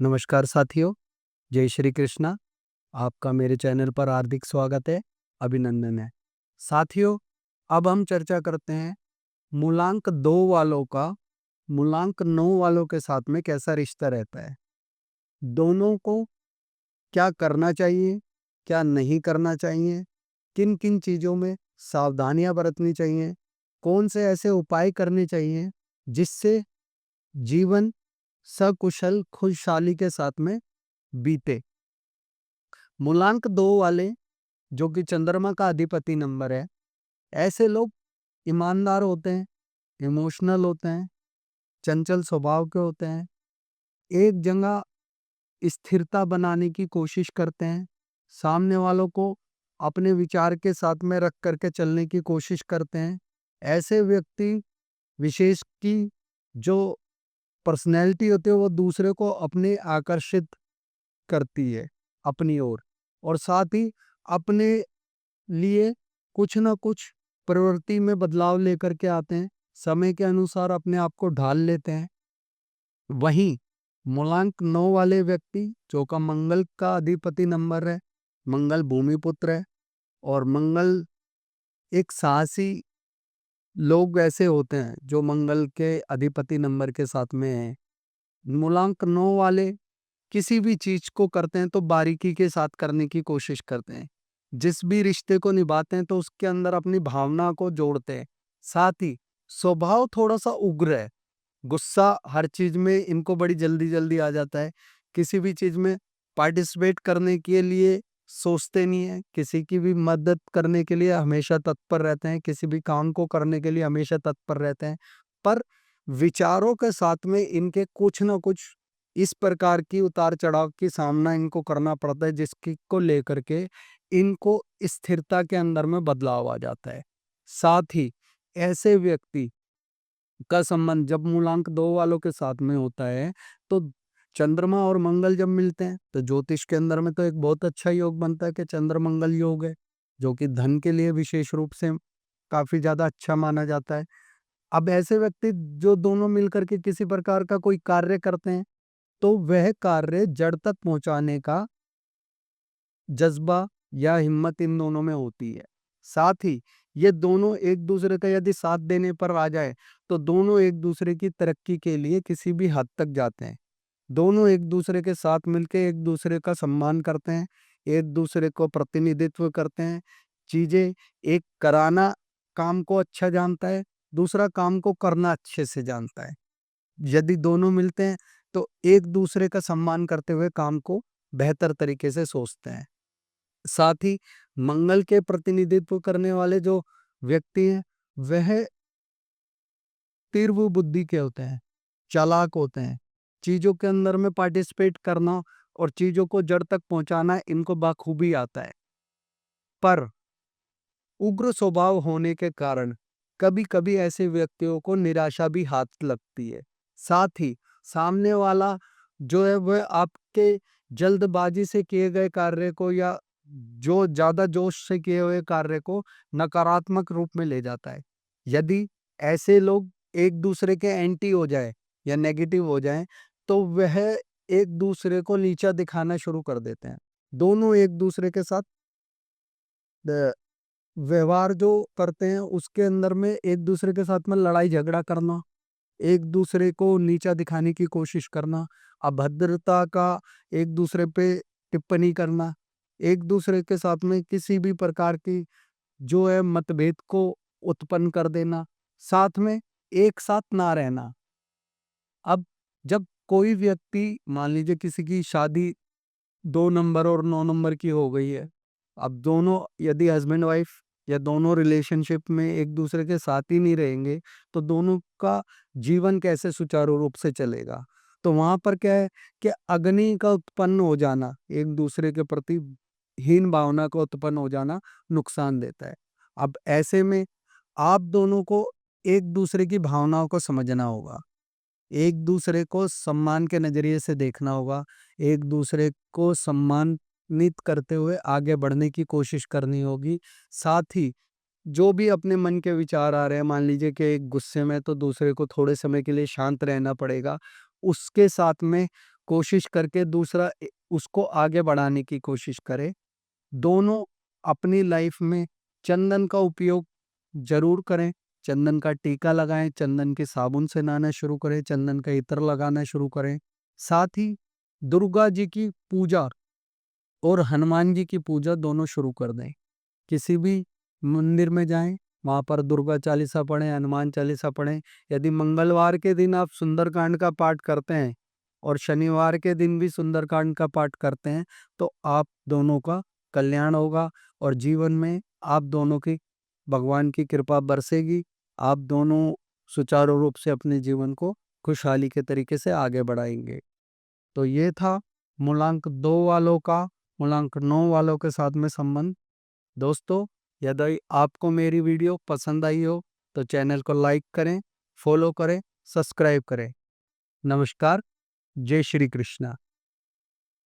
नमस्कार साथियों, जय श्री कृष्णा। आपका मेरे चैनल पर हार्दिक स्वागत है, अभिनंदन है। साथियों, अब हम चर्चा करते हैं मूलांक 2 वालों का मूलांक 9 वालों के साथ में कैसा रिश्ता रहता है। दोनों को क्या करना चाहिए, क्या नहीं करना चाहिए, किन-किन चीज़ों में सावधानियाँ बरतनी चाहिए, कौन से ऐसे उपाय करने चाहिए जिससे जीवन सकुशल खुशहाली के साथ में बीते। मूलांक 2 वाले जो कि चंद्रमा का अधिपति नंबर है, ऐसे लोग ईमानदार होते हैं, इमोशनल होते हैं, चंचल स्वभाव के होते हैं, एक जगह स्थिरता बनाने की कोशिश करते हैं, सामने वालों को अपने विचार के साथ में रख करके चलने की कोशिश करते हैं। ऐसे व्यक्ति विशेष की जो पर्सनैलिटी होती है वो दूसरे को अपने आकर्षित करती है अपनी ओर, और साथ ही अपने लिए कुछ ना कुछ प्रवृत्ति में बदलाव लेकर के आते हैं, समय के अनुसार अपने आप को ढाल लेते हैं। वहीं मूलांक 9 वाले व्यक्ति जो का मंगल का अधिपति नंबर है, मंगल भूमि पुत्र है, और मंगल एक साहसी लोग ऐसे होते हैं जो मंगल के अधिपति नंबर के साथ में हैं। मूलांक 9 वाले किसी भी चीज को करते हैं तो बारीकी के साथ करने की कोशिश करते हैं। जिस भी रिश्ते को निभाते हैं तो उसके अंदर अपनी भावना को जोड़ते हैं। साथ ही स्वभाव थोड़ा सा उग्र है, गुस्सा हर चीज में इनको बड़ी जल्दी जल्दी आ जाता है। किसी भी चीज में पार्टिसिपेट करने के लिए सोचते नहीं है, किसी की भी मदद करने के लिए हमेशा तत्पर रहते हैं, किसी भी काम को करने के लिए हमेशा तत्पर रहते हैं। पर विचारों के साथ में इनके कुछ ना कुछ इस प्रकार की उतार चढ़ाव की सामना इनको करना पड़ता है, जिसकी को लेकर के इनको स्थिरता के अंदर में बदलाव आ जाता है। साथ ही ऐसे व्यक्ति का संबंध जब मूलांक 2 वालों के साथ में होता है तो चंद्रमा और मंगल जब मिलते हैं तो ज्योतिष के अंदर में तो एक बहुत अच्छा योग बनता है कि चंद्र मंगल योग है, जो कि धन के लिए विशेष रूप से काफी ज्यादा अच्छा माना जाता है। अब ऐसे व्यक्ति जो दोनों मिलकर के किसी प्रकार का कोई कार्य करते हैं तो वह कार्य जड़ तक पहुंचाने का जज्बा या हिम्मत इन दोनों में होती है। साथ ही ये दोनों एक दूसरे का यदि साथ देने पर आ जाए तो दोनों एक दूसरे की तरक्की के लिए किसी भी हद तक जाते हैं। दोनों एक दूसरे के साथ मिलके एक दूसरे का सम्मान करते हैं, एक दूसरे को प्रतिनिधित्व करते हैं। चीजें एक कराना काम को अच्छा जानता है, दूसरा काम को करना अच्छे से जानता है। यदि दोनों मिलते हैं तो एक दूसरे का सम्मान करते हुए काम को बेहतर तरीके से सोचते हैं। साथ ही मंगल के प्रतिनिधित्व करने वाले जो व्यक्ति हैं वह तीव्र बुद्धि के होते हैं, चालाक होते हैं। चीजों के अंदर में पार्टिसिपेट करना और चीजों को जड़ तक पहुंचाना इनको बाखूबी आता है। पर उग्र स्वभाव होने के कारण कभी-कभी ऐसे व्यक्तियों को निराशा भी हाथ लगती है। साथ ही सामने वाला जो है वह आपके जल्दबाजी से किए गए कार्य को या जो ज़्यादा जोश से किए हुए कार्य को नकारात्मक रूप में ले जाता है। यदि ऐसे लोग एक-दूसरे के एंटी हो जाएँ या नेगेटिव हो जाएँ, तो वह एक-दूसरे को नीचा दिखाना शुरू कर देते हैं। दोनों एक-दूसरे के साथ द व्यवहार जो करते हैं उसके अंदर में एक-दूसरे के साथ में लड़ाई झगड़ा करना, एक-दूसरे को नीचा दिखाने की कोशिश करना, अभद्रता का एक-दूसरे पे टिप्पणी करना, एक-दूसरे के साथ में किसी भी प्रकार की जो है मतभेद को उत्पन्न कर देना, साथ में एक साथ ना रहना। अब जब कोई व्यक्ति मान लीजिए किसी की शादी 2 नंबर और 9 नंबर की हो गई है। अब दोनों यदि हस्बैंड वाइफ या दोनों रिलेशनशिप में एक-दूसरे के साथ ही नहीं रहेंगे, तो दोनों का जीवन कैसे सुचारू रूप से चलेगा? तो वहाँ पर क्या है कि अग्नि का उत्पन्न हो जाना, एक-दूसरे के प्रति हीन भावना का उत्पन्न हो जाना नुकसान देता है। अब ऐसे में आप दोनों को एक-दूसरे की भावनाओं को समझना होगा। एक-दूसरे को सम्मान के नज़रिए से देखना होगा, एक-दूसरे को सम्मानित करते हुए आगे बढ़ने की कोशिश करनी होगी। साथ ही जो भी अपने मन के विचार आ रहे हैं, मान लीजिए कि एक गुस्से में तो दूसरे को थोड़े समय के लिए शांत रहना पड़ेगा। उसके साथ में कोशिश करके दूसरा उसको आगे बढ़ाने की कोशिश करे। दोनों अपनी लाइफ में चंदन का उपयोग जरूर करें। चंदन का टीका लगाएं, चंदन के साबुन से नहाना शुरू करें, चंदन का इत्र लगाना शुरू करें। साथ ही दुर्गा जी की पूजा और हनुमान जी की पूजा दोनों शुरू कर दें। किसी भी मंदिर में जाएं, वहाँ पर दुर्गा चालीसा पढ़ें, हनुमान चालीसा पढ़ें। यदि मंगलवार के दिन आप सुंदरकांड का पाठ करते हैं और शनिवार के दिन भी सुंदरकांड का पाठ करते हैं तो आप दोनों का कल्याण होगा और जीवन में आप दोनों की भगवान की कृपा बरसेगी। आप दोनों सुचारू रूप से अपने जीवन को खुशहाली के तरीके से आगे बढ़ाएंगे। तो ये था मूलांक 2 वालों का मूलांक 9 वालों के साथ में संबंध। दोस्तों, यदि आपको मेरी वीडियो पसंद आई हो तो चैनल को लाइक करें, फॉलो करें, सब्सक्राइब करें। नमस्कार। जय श्री कृष्णा।